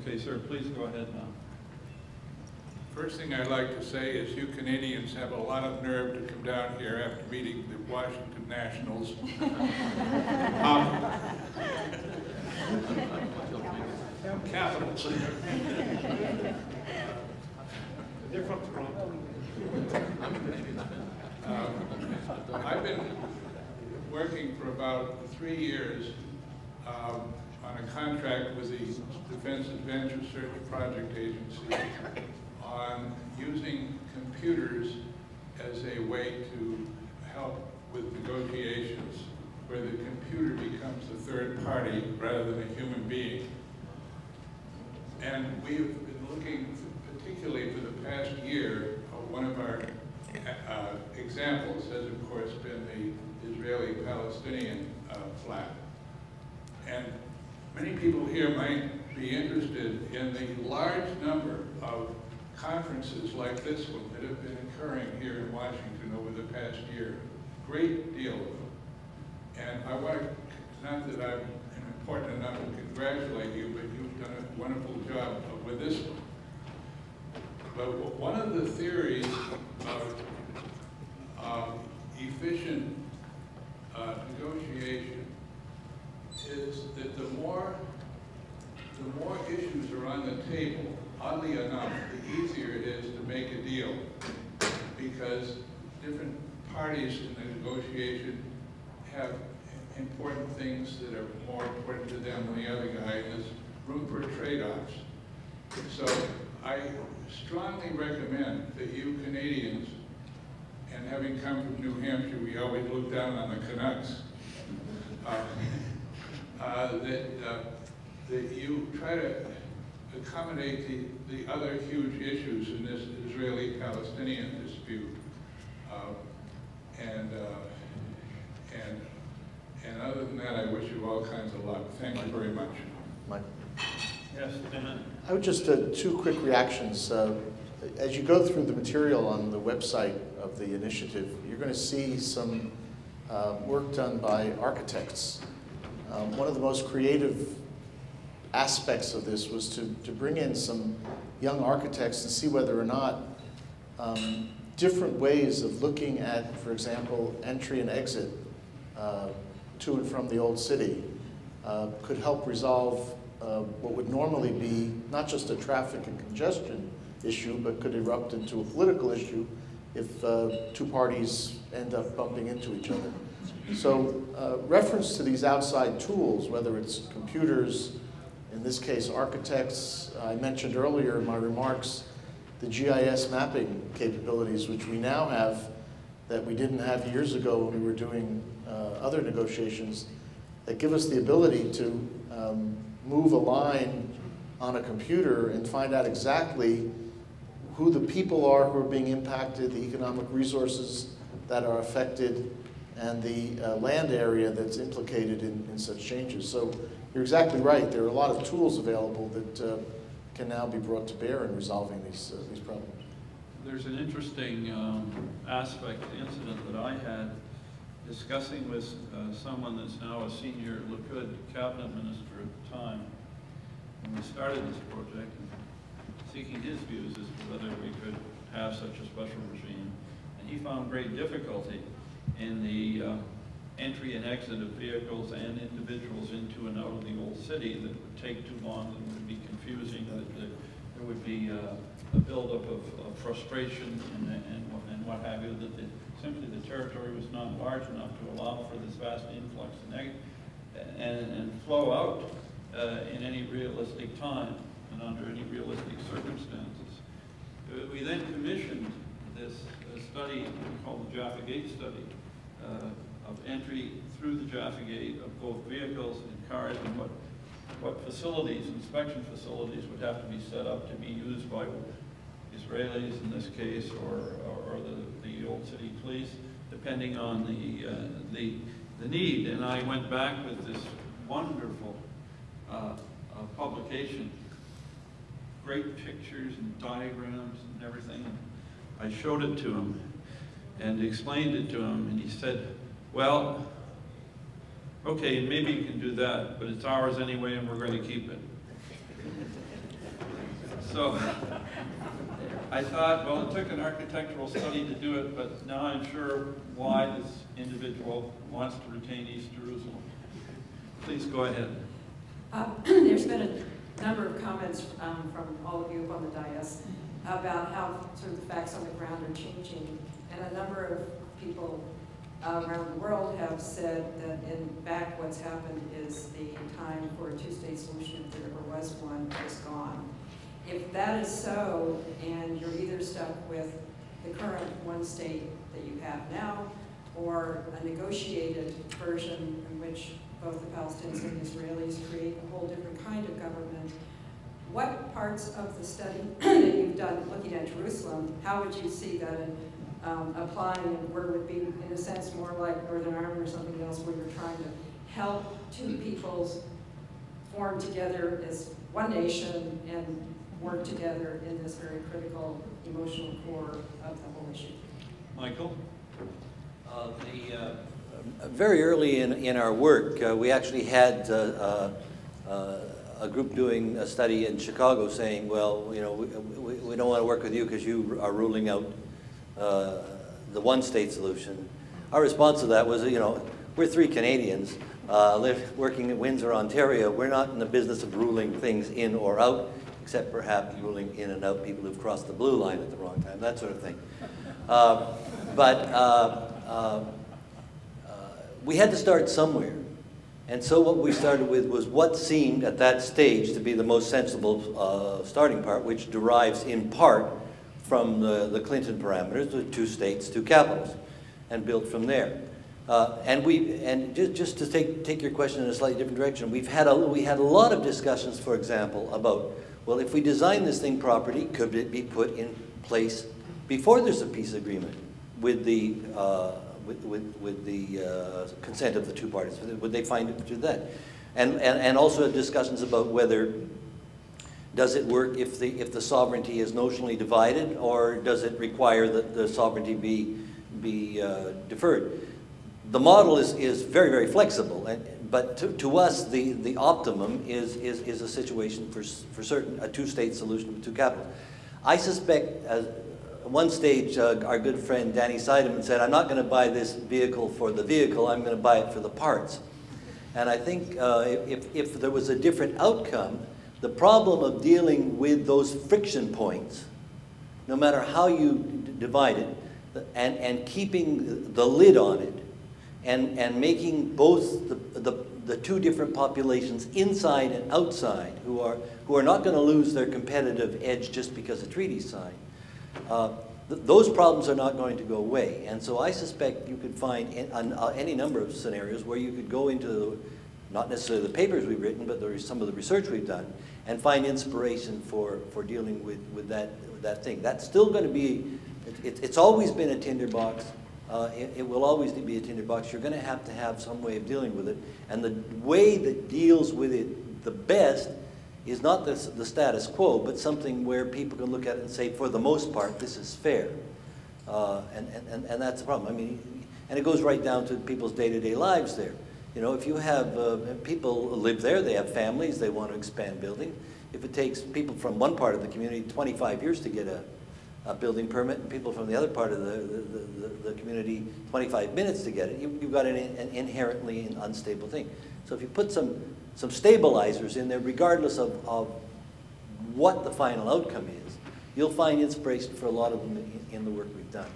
Okay, sir, please go ahead now. First thing I'd like to say is you Canadians have a lot of nerve to come down here after meeting the Washington Nationals. Capitals. They're from Toronto. I've been working for about 3 years on a contract with the Defense Adventure Search Project Agency on using computers as a way to help with negotiations, where the computer becomes a third party rather than a human being. And we've been looking, particularly for the past year, one of our examples has, of course, been the Israeli-Palestinian flat. And many people here might be interested in the large number of conferences like this one that have been occurring here in Washington over the past year. Great deal of them. And I want to, not that I'm important enough to congratulate you, but you've done a wonderful job with this one. But one of the theories of efficient negotiation is that the more issues are on the table, oddly enough, the easier it is to make a deal, because different parties in the negotiation have important things that are more important to them than the other guy, and there's room for trade-offs. So I strongly recommend that you Canadians, and having come from New Hampshire, we always look down on the Canucks, that you try to accommodate the other huge issues in this Israeli-Palestinian dispute. And other than that, I wish you all kinds of luck. Thank you very much. Mike. Yes, Dan. I would just, 2 quick reactions. As you go through the material on the website of the initiative, you're going to see some work done by architects. One of the most creative aspects of this was to bring in some young architects and see whether or not different ways of looking at, for example, entry and exit to and from the old city could help resolve what would normally be not just a traffic and congestion issue, but could erupt into a political issue if 2 parties end up bumping into each other. So reference to these outside tools, whether it's computers, in this case architects, I mentioned earlier in my remarks the GIS mapping capabilities, which we now have that we didn't have years ago when we were doing other negotiations, that give us the ability to move a line on a computer and find out exactly who the people are who are being impacted, the economic resources that are affected, and the land area that's implicated in such changes. So you're exactly right. There are a lot of tools available that can now be brought to bear in resolving these problems. There's an interesting aspect, incident that I had discussing with someone that's now a senior Likud cabinet minister at the time when we started this project, and seeking his views as to whether we could have such a special regime. And he found great difficulty in the entry and exit of vehicles and individuals into and out of the old city, that it would take too long, that it would be confusing, that there would be a buildup of frustration and what have you, that simply the territory was not large enough to allow for this vast influx and flow out in any realistic time and under any realistic circumstances. We then commissioned this study called the Jaffa Gate study of entry through the Jaffa Gate of both vehicles and cars, and what facilities, inspection facilities, would have to be set up to be used by Israelis in this case, or the old city police, depending on the need. And I went back with this wonderful publication, great pictures and diagrams and everything. I showed it to him and explained it to him, and he said, well, okay, maybe you can do that, but it's ours anyway and we're going to keep it. So I thought, well, it took an architectural study to do it, but now I'm sure why this individual wants to retain East Jerusalem. Please go ahead. There's been a number of comments from all of you up on the dais about how sort of the facts on the ground are changing. And a number of people around the world have said that in fact what's happened is the time for a two-state solution, if there ever was one, is gone. If that is so, and you're either stuck with the current one state that you have now, or a negotiated version in which both the Palestinians and the Israelis create a whole different kind of government, what parts of the study that you've done looking at Jerusalem, how would you see that applying, and where would be, in a sense, more like Northern Ireland or something else, where you're trying to help two peoples form together as one nation and work together in this very critical emotional core of the whole issue? Michael? Very early in our work, we actually had a group doing a study in Chicago saying, well, you know, we don't want to work with you because you are ruling out the one-state solution. Our response to that was, you know, we're three Canadians working in Windsor, Ontario. We're not in the business of ruling things in or out, except perhaps ruling in and out people who've crossed the blue line at the wrong time, that sort of thing. We had to start somewhere. And so what we started with was what seemed at that stage to be the most sensible starting part, which derives in part from the Clinton parameters, the 2 states, 2 capitals, and built from there. And just to take your question in a slightly different direction, we had a lot of discussions, for example, about, well, if we design this thing properly, could it be put in place before there's a peace agreement with the consent of the 2 parties? Would they find it to do that? And also discussions about whether does it work if the sovereignty is notionally divided, or does it require that the sovereignty be deferred? The model is very, very flexible, but to us the optimum is a situation for certain, a 2-state solution with 2 capitals. I suspect at one stage our good friend Danny Seidemann said, I'm not going to buy this vehicle for the vehicle, I'm going to buy it for the parts. And I think if there was a different outcome, the problem of dealing with those friction points, no matter how you divide it, and keeping the lid on it, and making both the 2 different populations inside and outside, who are not going to lose their competitive edge just because a treaty's signed, those problems are not going to go away. And so I suspect you could find any number of scenarios where you could go into not necessarily the papers we've written, but some of the research we've done, and find inspiration for dealing with that thing. That's still going to be, it's always been a tinderbox. It will always be a tinderbox. You're going to have some way of dealing with it. And the way that deals with it the best is not the status quo, but something where people can look at it and say, for the most part, this is fair. And that's the problem. I mean, and it goes right down to people's day-to-day lives there. You know, if you have people live there, they have families, they want to expand building. If it takes people from one part of the community 25 years to get a building permit, and people from the other part of the community 25 minutes to get it, you've got an inherently unstable thing. So if you put some stabilizers in there, regardless of what the final outcome is, you'll find inspiration for a lot of them in the work we've done.